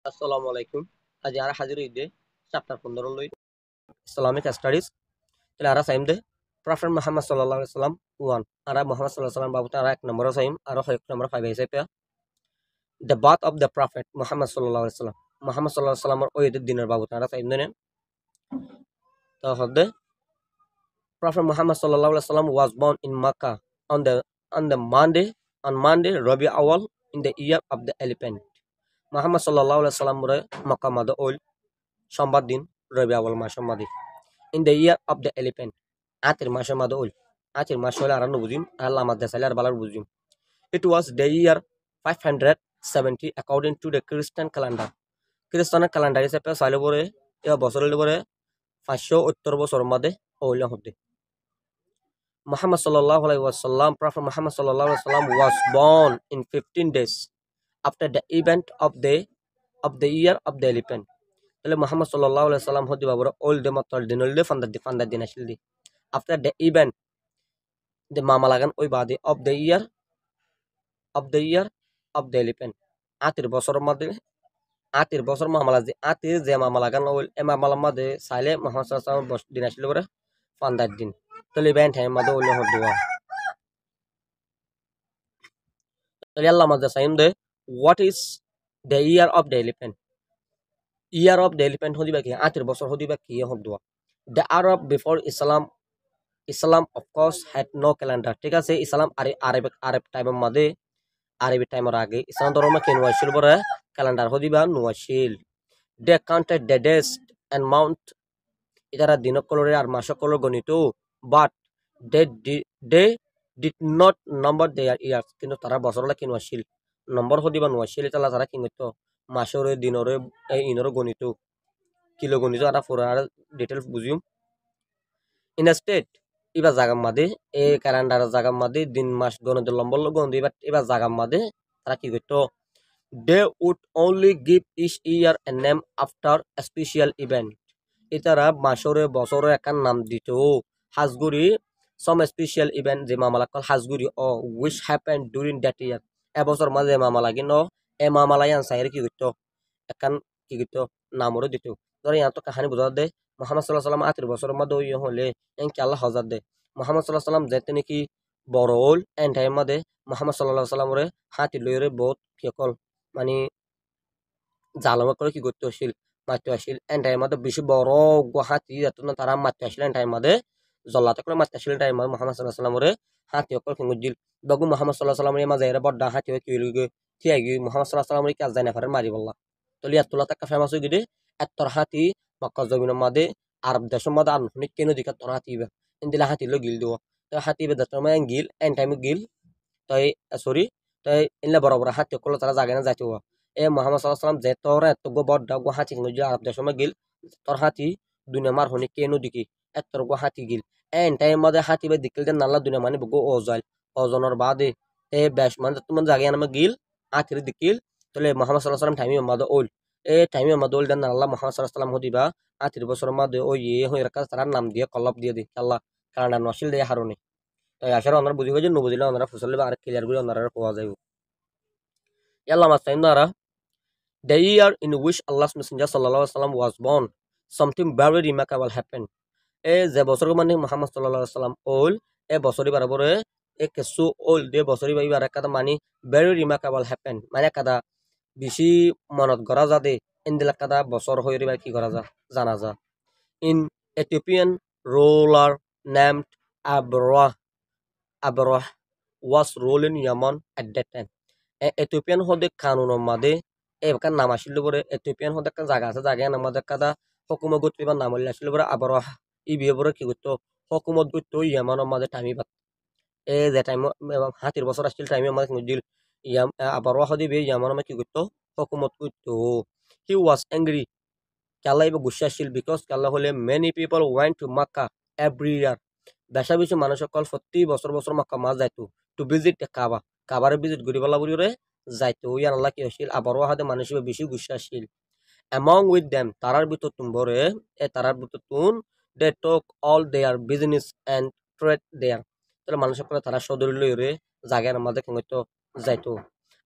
আসসালামু আলাইকুম। আজ আর হাজির হইতে চ্যাপ্টার 15 লই ইসলামিক স্টাডিজ তাহলে আর সাইম দে প্রফেট মুহাম্মদ সাল্লাল্লাহু আলাইহি সাল্লাম 1 আর মুহাম্মদ সাল্লাল্লাহু আলাইহি সাল্লাম বাবু তারা এক নম্বর সাইম আর এক নম্বর 5 আইছে pay the birth of the prophet Muhammad সাল্লাল্লাহু আলাইহি সাল্লাম মুহাম্মদ সাল্লাল্লাহু আলাইহি সাল্লামের ওই দিনের বাবু তারা সাইম দেন তো হদে প্রফেট মুহাম্মদ সাল্লাল্লাহু আলাইহি সাল্লাম was born in Makkah on the Monday Rabi Awal in the year of the elephant. Muhammad সাল্লাল্লাহু আলাইহি সাল্লাম রে মক্কা মাদে ওই সোমবার দিন রবি আউয়াল মাসের মাদে in the year of the elephant atir mashe madol atir mashole aranu bujim Allah madde salar balar bujim. It was the year 570 according to the Christian calendar. Christian calendar is a sale bore e bosor bore 570 বছর মধ্যে ওইলা হতে Muhammad sallallahu alaihi wasallam Prophet Muhammad sallallahu alaihi wasallam was born in 15 days after the event of the year of the elephant. তাহলে মুহাম্মদ সাল্লাল্লাহু আলাইহি সাল্লাম হদি বাবুরা ওল দে মাত্র দিন ওল দে ফান্দার দিন আসল দি after the event the mama lagan ওই বাদে of the year of the elephant Atiur বছর মামলা যে আতির যে মামা লাগান ওল এ মামলার মধ্যে সাইলে মুহাম্মদ সাল্লাল্লাহু আলাইহি সাল্লাম দিন আসল বরে ফান্দার দিন তাহলে ইভেন্ট হ্যাঁ মধ্যে ওল হদুয়া তাহলে আল্লাহ মধ্যে সাইম দে what is the year of the elephant year of the elephant হদিবা কি আতির বছর হদিবা কি Hadua the Arab before Islam of course had no calendar. ঠিক আছে ইসলাম আরব টাইমের মধ্যে আরবি টাইমের আগে ইসলাম ধর্ম কেন ওয়াইছিল বলে ক্যালেন্ডার হদিবা নোয়াছিল they counted the days and months ইতারা দিন কলরে আর মাস কলর গণিত but they they did not number their years কিন্তু তারা বছরলা কেন ওয়াইছিল নম্বর হদিবা নোয়াছিল তালা তারা কি গণিত মাসরে দিনরে ইনরে গণিত কিলো গণিত আর পুরা ডিটেলস বুঝিম ইন স্টেট এবার জাগার মাদে এই ক্যালেন্ডার জাগার মাদে দিন মাস গণিত লম্বর গণ দিবা এবার জাগার মাদে তারা কি করতো they would only give each year a name after a special event ইতারা মাসরে বছরে একান নাম দিত হাজগুড়ি some special event যে মামলা কল হাজগুড়ি ও which happened during that year এবছর মাঝে মামলা কিন্তু এ মামলাই আনসাইরে কি করতো একান কি করতো নামরে দিত ধরে ইয়াতো কাহানি বুঝা দে মুহাম্মদ সাল্লাল্লাহু আলাইহি সাল্লাম 18 বছরের মধ্যে ওই হলে এনকি আল্লাহ হজার দে মুহাম্মদ সাল্লাল্লাহু আলাইহি সাল্লাম যেতে নাকি বড় হল এন টাইম মধ্যে মুহাম্মদ সাল্লাল্লাহু আলাইহি সাল্লাম রে হাতি লইরে বহুত কি কল মানে জালমা করে কি করতে আসিল মারতে আসিল এন টাইম মধ্যে বেশি বড় হাতি যেত না তারা মারতে আসিল এন টাইম মধ্যে জল্লাতে করে মারতে আসিল টাইম মধ্যে মুহাম্মদ সাল্লাল্লাহু আলাইহি সাল্লাম রে হাতি অকল ফিঙ্গুজিল বগু মুহাম্মদ সাল্লাল্লাহু আলাইহি সাল্লাম রে মাঝে এর বড় হাতি কি হইল গে ঠিক গি মুহাম্মদ সাল্লাল্লাহু আলাইহি সাল্লাম রে কাজ জানা ফারে মারি বললা তো লিয়াতুল্লাহ তাকা ফেমাস হই গিদে এত্তর হাতি মক্কা জমিনের মধ্যে আরব দেশের মধ্যে আর নুনি কেন দিকা তোর হাতি বে ইন্দিলা হাতি লো গিল দিও তো হাতি বে দতর মা গিল এন টাইম গিল তাই সরি তাই ইনলা বড় বড় হাতি অকল তারা জাগে না যাইতো এ মুহাম্মদ সাল্লাল্লাহু আলাইহি সাল্লাম যে তোর এত গো বড় গো হাতি নজি আরব দেশের মধ্যে গিল তোর হাতি দুনিয়া মার হনি কেন দিকি এত্তর গো হাতি গিল এন টাইম মধ্যে হাতি বে দিকিল দেন নাল্লা দুনিয়া মানে বগো ওজাল ওজনের বাদে এ বেশ মানে তুমি জাগে না গিল হাতির দিকিল তাহলে মুহাম্মদ সাল্লাল্লাহু আলাইহি সাল্লাম টাইমে মধ্যে ওল এ টাইমে মধ্যে ওল দেন আল্লাহ মুহাম্মদ সাল্লাল্লাহু আলাইহি সাল্লাম হদিবা আতির বছরের মধ্যে ওই হয়ে রাখা তার নাম দিয়ে কলব দিয়ে দি আল্লাহ কারণ নসিল দিয়ে হারুনি তাই আসলে ওনারা বুঝি যে নবুদিলে ওনারা ফুসলে আর ক্লিয়ার করে ওনারা পাওয়া যায় আল্লাহ মাস্তাইন দ্বারা the year in which Allah's messenger sallallahu alaihi wasallam was born something very remarkable happened এ যে বছর মানে মুহাম্মদ সাল্লাল্লাহু আলাইহি সাল্লাম ওল এ বছরই বরাবরে এ কিছু ওল দে বছরই বাইবার একটা মানে very remarkable happened মানে কাদা বেশি মনত করা যাতে ইন্দিলা কাদা বছর হয়ে রিবার কি করা যা জানা যা in Ethiopian ruler named Abrah was ruling Yemen at that time এথিওপিয়ান হদে কানুনের মাদে এবার নাম আসিল বলে এথিওপিয়ান হদে একটা জায়গা আছে জায়গায় নামাদের কাদা হকুমত গত এবার নাম আসিল বলে আবার ই বিয়ে বলে কি করতো হকুমত গত ইয়ামানের মাঝে টাইমি পাত এ যে টাইম হাতির বছর আসছিল টাইমে আমাদের দিল ইয়াম আবার হদি বিয়ে ইয়ামানের কি করতো হকুমত করতো হি ওয়াজ অ্যাংরি কাল্লা এবার গুসা আসছিল বিকজ কাল্লা হলে many people went to Mecca every year বেশা বেশি মানুষ সকল প্রতি বছর বছর মাক্কা মাছ যাইতো টু ভিজিট কাবা কাবারে ভিজিট করি বলা বলি যাইতো ইয়ার আল্লাহ কি হয়েছিল আবারও হাতে মানুষ বেশি গুসা আসছিল among with them তারার ভিতর তুমবরে এ তারার ভিতর তুন they took all their business and trade there তাহলে মানুষ সকলে তারা সদর লইরে জায়গার মধ্যে কেন যাইতো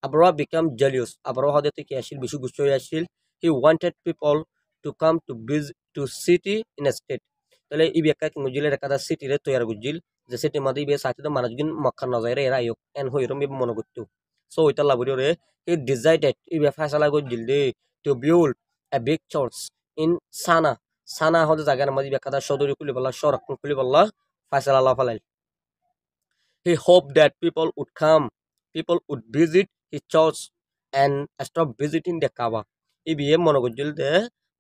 আবারও become jealous আবারও হাতে কি আসছিল বেশি গুসা হয়ে আসছিল he wanted people to come to visit to city in a state tole ibi ekka ngujile rekada city re toyar gujil je city madi be sati to manajgin makka nazaire era yok en hoirum be monoguttu so ita laburi re he decided ibi fasala gujil de to build a big church in sana hoda jagar madi be kada shodori kuli balla shorak kuli balla fasala la falal he hoped that people would visit his church and stop visiting the Kaaba. ইবিয়ে মনে করছিল যে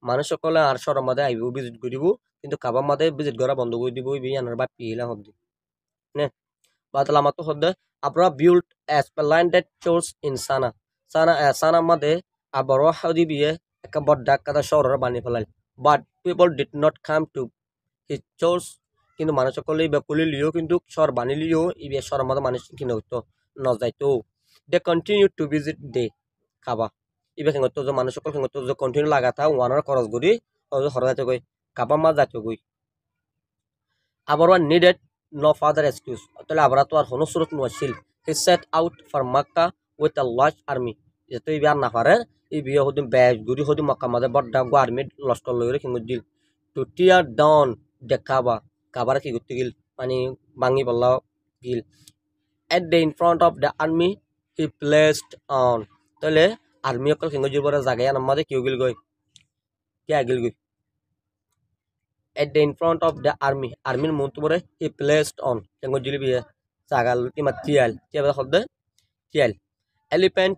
মানুষ সকলে আর শহরের মধ্যে আইব visit করিব কিন্তু কাবার মধ্যে ভিজিট করা বন্ধ করে দিব ইবি আনার বাপ পিলা হদ্দি নে বাতলা মাতো হদ্দে আপনারা build a splendid church in Sanaa মধ্যে আবারও হাদি বিয়ে একটা বড় ডাক কাদা শহরের বানিয়ে ফেলাল but people did not come to his church কিন্তু মানুষ সকলে ইবে কুলিলিও কিন্তু শহর বানিলিও ইবে শহরের মধ্যে মানুষ কিনে হতো নজাইতো দে কন্টিনিউ টু ভিজিট দে কাবা ইবে খেঙ্গত যে মানুষ সকল খেঙ্গত যে কন্টিনিউ লাগাতা ওয়ানার খরচ করি হরজাতে গই কাবা মা যাতে গই আবার নিডেড নো ফাদার এক্সকিউজ তাহলে আবার তো আর হনো সুরত নছিল he set out for Mecca with a large army যেহেতু ইবে আর না পারে এই বিয়ে হদিন ব্যাগ গুড়ি হদিন মক্কা মাঝে বড় আর্মি লস্কর লইরে খেঙ্গত দিল টু টিয়ার ডাউন দ্য কাবার কি করতে গিল মানে ভাঙি বললা Gill at the in front of the army he placed on তাহলে আর্মি অকল খেঙ্গজির পরে জাগায় আমাদের কি গিল গই কি আগিল গই at the in front of the army মন্ত পরে he placed on খেঙ্গজিল বিয়ে জাগাল কিমা তিয়াল কিবা হদে তিয়াল elephant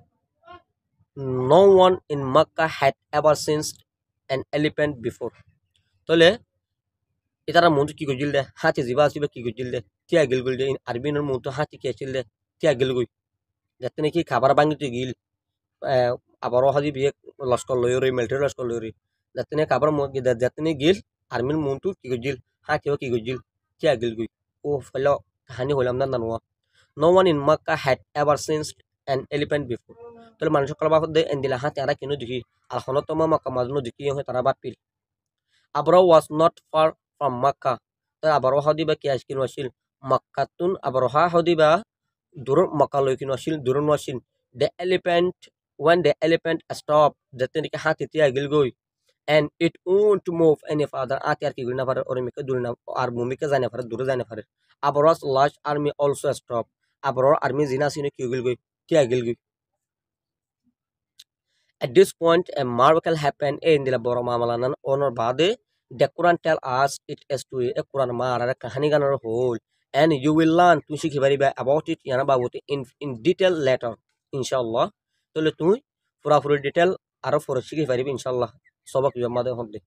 no one in Makkah had ever seen an elephant before তাহলে ইতারা মন্তু কি গজিল দে হাতি জিবা আসিবে কি গজিল দে তিয়া গিল গিল দে আরবিনের মন্তু হাতি কি আছিল দে তিয়া গিল গই যাতে নাকি খাবার ভাঙিতে গিল আবারও হাজি বিয়ে লস্কর লইরি মিলিটারি লস্কর লইরি যাতে নাকি খাবার যাতে নাকি গিল আর্মির মন্তু কি গজিল হাতিও কি গজিল তিয়া গিল গই ও ফেলো কাহিনী হইলাম না নানুয়া no one in Mecca had ever seen an elephant before তাহলে মানুষ সকল বাপ দে এন্দিলা হাতি আরা কিনো দেখি আর হনত মাক্কা মাজনো দেখি হয় তারা বাপিল আবরা was not far from Makkah. তাই আবারও হদিবা কি আজকিন ওয়াসিল মাক্কাতুন আবারও হদিবা দূর মক্কা লইকিন ওয়াসিল দূর ওয়াসিল the elephant when the elephant stopped যাতে নাকি হাতি তিয়া গিল গই and it won't move any further আতি আর কি গিল না পারে ওরমিকে দূর না আর ভূমিকে জানে পারে দূরে জানে পারে আবারও large army also stop আবারও আর্মি জিনা সিনে কি গিল গই তিয়া গিল গই at this point a miracle happened in the boro mamalanan honor bade the Quran tell us it as to a Quran mara kahani ganar whole and you will learn to see about it yana about in detail later inshallah tole tu pura detail aro for shiki paribe inshallah sobak yamade hodde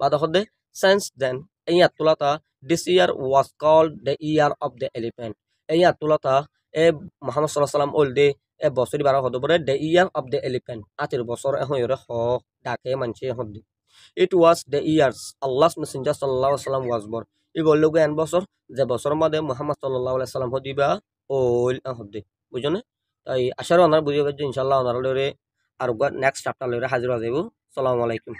bada hodde since then ayatulata this year was called the year of the elephant ayatulata e Muhammad sallallahu alaihi wasallam olde e বছরি বারা হতে পারে the year of the elephant Atiur বছর এখন এর হ ডাকে মানছে হদ্দি it was the years Allah's messenger sallallahu alaihi wasallam was born এই বললো জ্ঞান বছর যে বছরের মধ্যে মুহাম্মদ সাল্লাল্লাহু আলাইহি সাল্লাম হদিবা ওল হদ্দি বুঝনে তাই আশার অনার বুঝিয়ে ইনশাআল্লাহ অনার লরে আর নেক্সট চ্যাপ্টার লরে হাজির হয়ে যাবো আসসালামু আলাইকুম